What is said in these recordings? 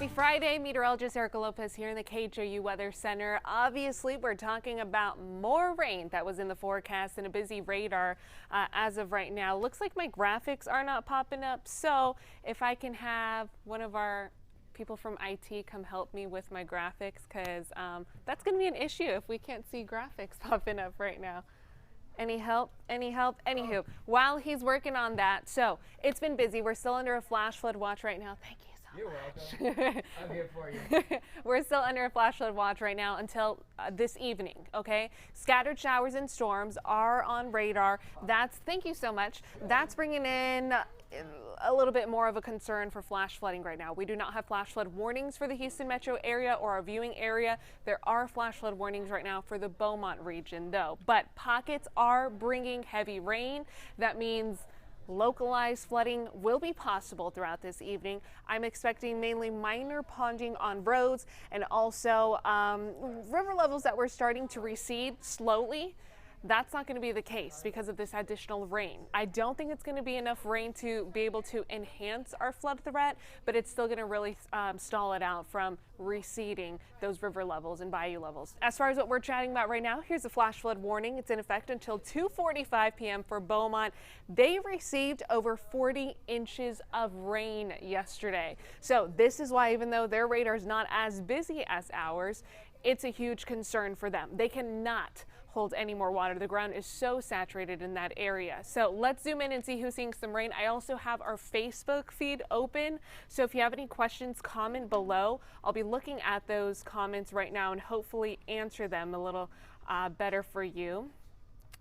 Happy Friday, Meteorologist Erika Lopez here in the KHOU Weather Center. Obviously, we're talking about more rain that was in the forecast and a busy radar as of right now. Looks like my graphics are not popping up, so if I can have one of our people from IT come help me with my graphics, because that's going to be an issue if we can't see graphics popping up right now. Any help? Any help? Anywho, while he's working on that, so it's been busy. We're still under a flash flood watch right now. Thank you. You're welcome. I'm here for you. We're still under a flash flood watch right now until this evening, okay? Scattered showers and storms are on radar. Thank you so much. That's bringing in a little bit more of a concern for flash flooding right now. We do not have flash flood warnings for the Houston metro area or our viewing area. There are flash flood warnings right now for the Beaumont region though, but pockets are bringing heavy rain. That means localized flooding will be possible throughout this evening. I'm expecting mainly minor ponding on roads and also river levels that were starting to recede slowly. That's not going to be the case because of this additional rain. I don't think it's going to be enough rain to be able to enhance our flood threat, but it's still going to really stall it out from receding those river levels and bayou levels. As far as what we're chatting about right now, here's a flash flood warning. It's in effect until 2:45 p.m. for Beaumont. They received over 40 inches of rain yesterday. So this is why, even though their radar is not as busy as ours, it's a huge concern for them. They cannot hold any more water. The ground is so saturated in that area. So let's zoom in and see who's seeing some rain. I also have our Facebook feed open. So if you have any questions, comment below. I'll be looking at those comments right now and hopefully answer them a little better for you.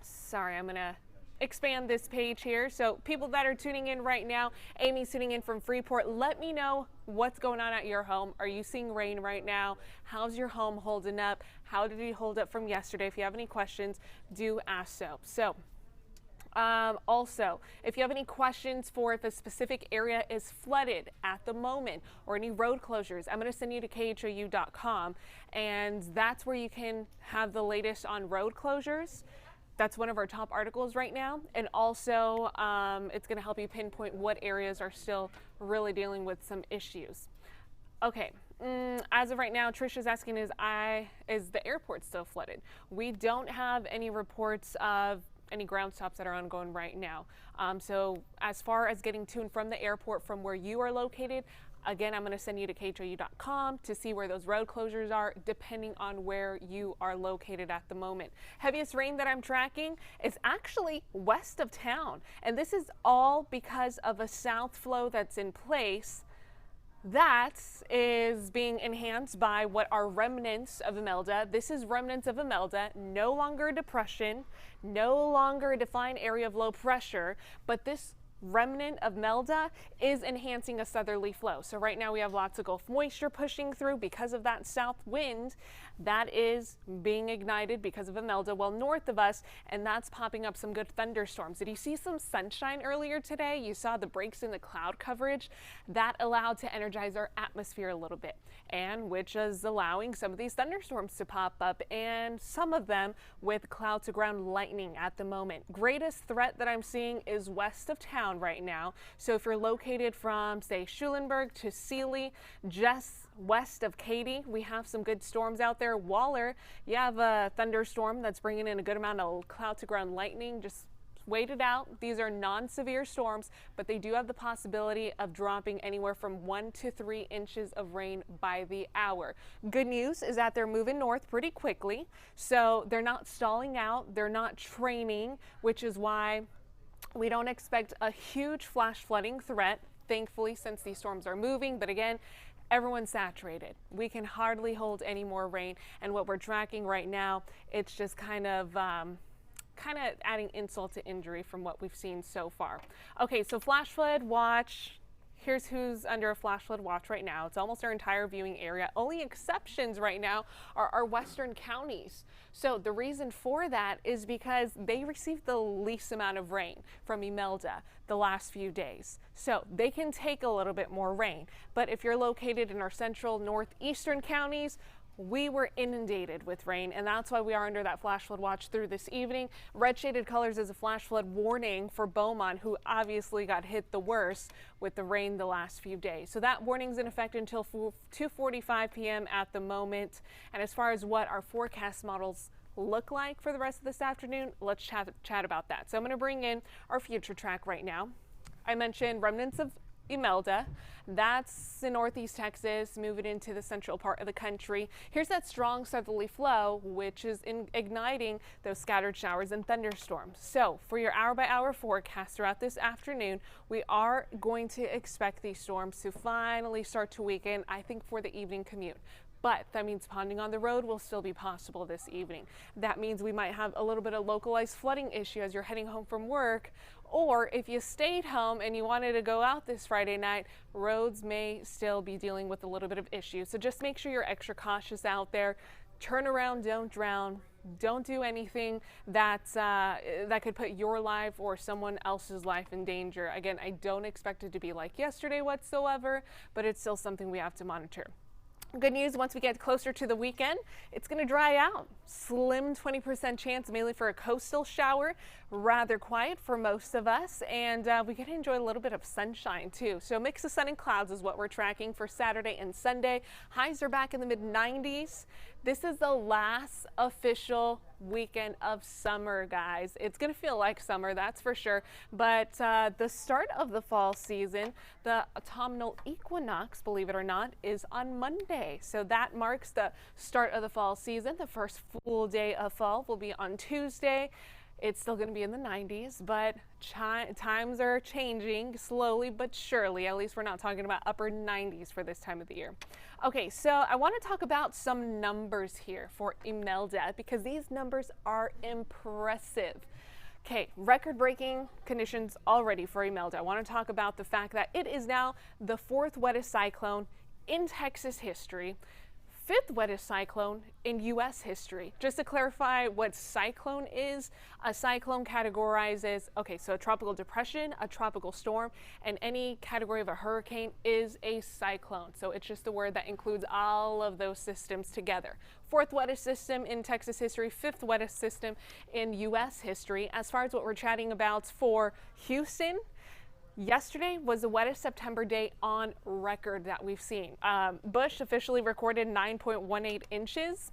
Sorry, I'm gonna expand this page here. So people that are tuning in right now, Amy's tuning in from Freeport. Let me know what's going on at your home. Are you seeing rain right now? How's your home holding up? How did it hold up from yesterday? If you have any questions, do ask so. So also, if you have any questions for if a specific area is flooded at the moment or any road closures, I'm going to send you to KHOU.com, and that's where you can have the latest on road closures. That's one of our top articles right now, and also it's going to help you pinpoint what areas are still really dealing with some issues. Okay, as of right now, Trisha's asking, is the airport still flooded? We don't have any reports of any ground stops that are ongoing right now. So as far as getting to and from the airport from where you are located, again, I'm going to send you to KHOU.com to see where those road closures are, depending on where you are located at the moment. Heaviest rain that I'm tracking is actually west of town, and this is all because of a south flow that's in place that is being enhanced by what are remnants of Imelda. This is remnants of Imelda, no longer a depression, no longer a defined area of low pressure, but this remnant of Imelda is enhancing a southerly flow. So right now we have lots of Gulf moisture pushing through because of that south wind that is being ignited because of Imelda well north of us, and that's popping up some good thunderstorms. Did you see some sunshine earlier today? You saw the breaks in the cloud coverage. That allowed to energize our atmosphere a little bit, and which is allowing some of these thunderstorms to pop up, and some of them with cloud to ground lightning at the moment. Greatest threat that I'm seeing is west of town right now. So if you're located from, say, Schulenburg to Sealy, just west of Katy, we have some good storms out there. Waller, you have a thunderstorm that's bringing in a good amount of cloud to ground lightning. Just wait it out. These are non-severe storms, but they do have the possibility of dropping anywhere from 1 to 3 inches of rain by the hour. Good news is that they're moving north pretty quickly, so they're not stalling out, they're not training, which is why we don't expect a huge flash flooding threat, thankfully, since these storms are moving. But again, everyone's saturated. We can hardly hold any more rain, and what we're tracking right now, it's just kind of adding insult to injury from what we've seen so far. Okay, so flash flood watch. Here's who's under a flash flood watch right now. It's almost our entire viewing area. Only exceptions right now are our western counties. So the reason for that is because they received the least amount of rain from Imelda the last few days. So they can take a little bit more rain. But if you're located in our central northeastern counties, we were inundated with rain, and that's why we are under that flash flood watch through this evening. Red shaded colors is a flash flood warning for Beaumont, who obviously got hit the worst with the rain the last few days. So that warning is in effect until 2:45 p.m. at the moment. And as far as what our forecast models look like for the rest of this afternoon, let's chat about that. So I'm going to bring in our future track right now. I mentioned remnants of Imelda. That's in northeast Texas, moving into the central part of the country. Here's that strong southerly flow, which is igniting those scattered showers and thunderstorms. So for your hour-by-hour forecast throughout this afternoon, we are going to expect these storms to finally start to weaken, I think, for the evening commute. But that means ponding on the road will still be possible this evening. That means we might have a little bit of localized flooding issue as you're heading home from work, or if you stayed home and you wanted to go out this Friday night, roads may still be dealing with a little bit of issue. So just make sure you're extra cautious out there. Turn around, don't drown. Don't do anything that could put your life or someone else's life in danger. Again, I don't expect it to be like yesterday whatsoever, but it's still something we have to monitor. Good news, once we get closer to the weekend, it's going to dry out. Slim 20% chance mainly for a coastal shower. Rather quiet for most of us, and we get to enjoy a little bit of sunshine too. So a mix of sun and clouds is what we're tracking for Saturday and Sunday. Highs are back in the mid-90s. This is the last official weekend of summer, guys. It's going to feel like summer, that's for sure. But the start of the fall season, the autumnal equinox, believe it or not, is on Monday. So that marks the start of the fall season. The first full day of fall will be on Tuesday. It's still going to be in the 90s, but times are changing slowly but surely. At least we're not talking about upper 90s for this time of the year. Okay, so I want to talk about some numbers here for Imelda because these numbers are impressive. Okay, record-breaking conditions already for Imelda. I want to talk about the fact that it is now the 4th wettest cyclone in Texas history. 5th wettest cyclone in U.S. history. Just to clarify what cyclone is, a cyclone categorizes, okay, so a tropical depression, a tropical storm, and any category of a hurricane is a cyclone. So it's just the word that includes all of those systems together. 4th wettest system in Texas history, 5th wettest system in U.S. history. As far as what we're chatting about for Houston, yesterday was the wettest September day on record that we've seen. Bush officially recorded 9.18 inches.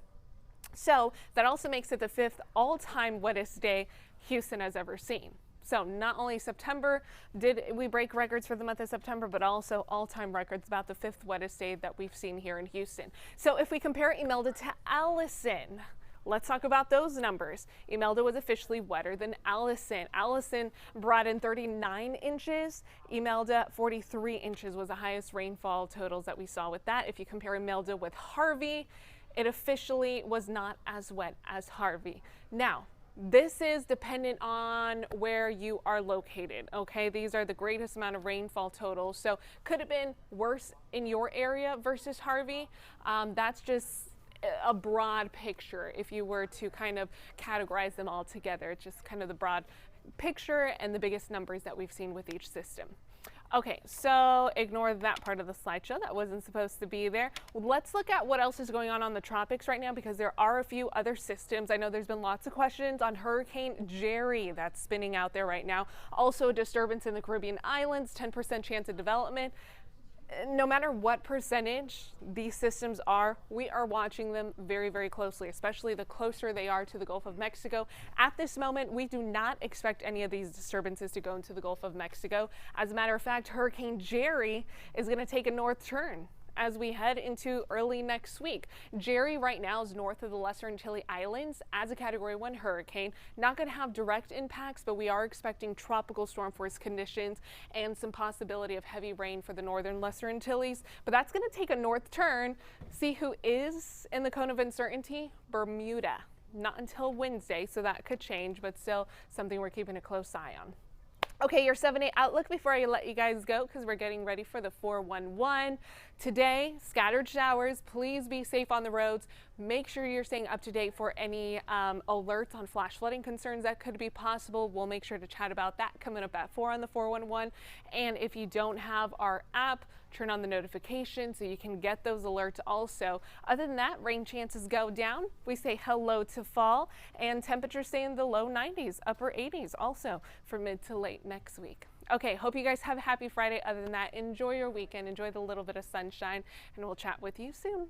So that also makes it the 5th all-time wettest day Houston has ever seen. So not only September did we break records for the month of September, but also all-time records about the 5th wettest day that we've seen here in Houston. So if we compare Imelda to Allison, let's talk about those numbers. Imelda was officially wetter than Allison. Allison brought in 39 inches. Imelda, 43 inches was the highest rainfall totals that we saw with that. If you compare Imelda with Harvey, it officially was not as wet as Harvey. Now, this is dependent on where you are located, okay? These are the greatest amount of rainfall totals. So could have been worse in your area versus Harvey. That's just a broad picture if you were to kind of categorize them all together. It's just kind of the broad picture and the biggest numbers that we've seen with each system. Okay, so ignore that part of the slideshow. That wasn't supposed to be there. Let's look at what else is going on the tropics right now because there are a few other systems. I know there's been lots of questions on Hurricane Jerry that's spinning out there right now. Also a disturbance in the Caribbean islands, 10% chance of development. No matter what percentage these systems are, we are watching them very, very closely, especially the closer they are to the Gulf of Mexico. At this moment, we do not expect any of these disturbances to go into the Gulf of Mexico. As a matter of fact, Hurricane Jerry is going to take a north turn as we head into early next week. Jerry right now is north of the Lesser Antilles Islands as a Category 1 hurricane. Not going to have direct impacts, but we are expecting tropical storm force conditions and some possibility of heavy rain for the northern Lesser Antilles. But that's going to take a north turn. See who is in the cone of uncertainty? Bermuda. Not until Wednesday, so that could change, but still something we're keeping a close eye on. Okay, your 7-8 outlook before I let you guys go, because we're getting ready for the 411. Today, scattered showers. Please be safe on the roads. Make sure you're staying up to date for any alerts on flash flooding concerns that could be possible. We'll make sure to chat about that coming up at 4 on the 411. And if you don't have our app, turn on the notification so you can get those alerts also. Other than that, rain chances go down. We say hello to fall, and temperatures stay in the low 90s, upper 80s also for mid to late next week. Okay, hope you guys have a happy Friday. Other than that, enjoy your weekend, enjoy the little bit of sunshine, and we'll chat with you soon.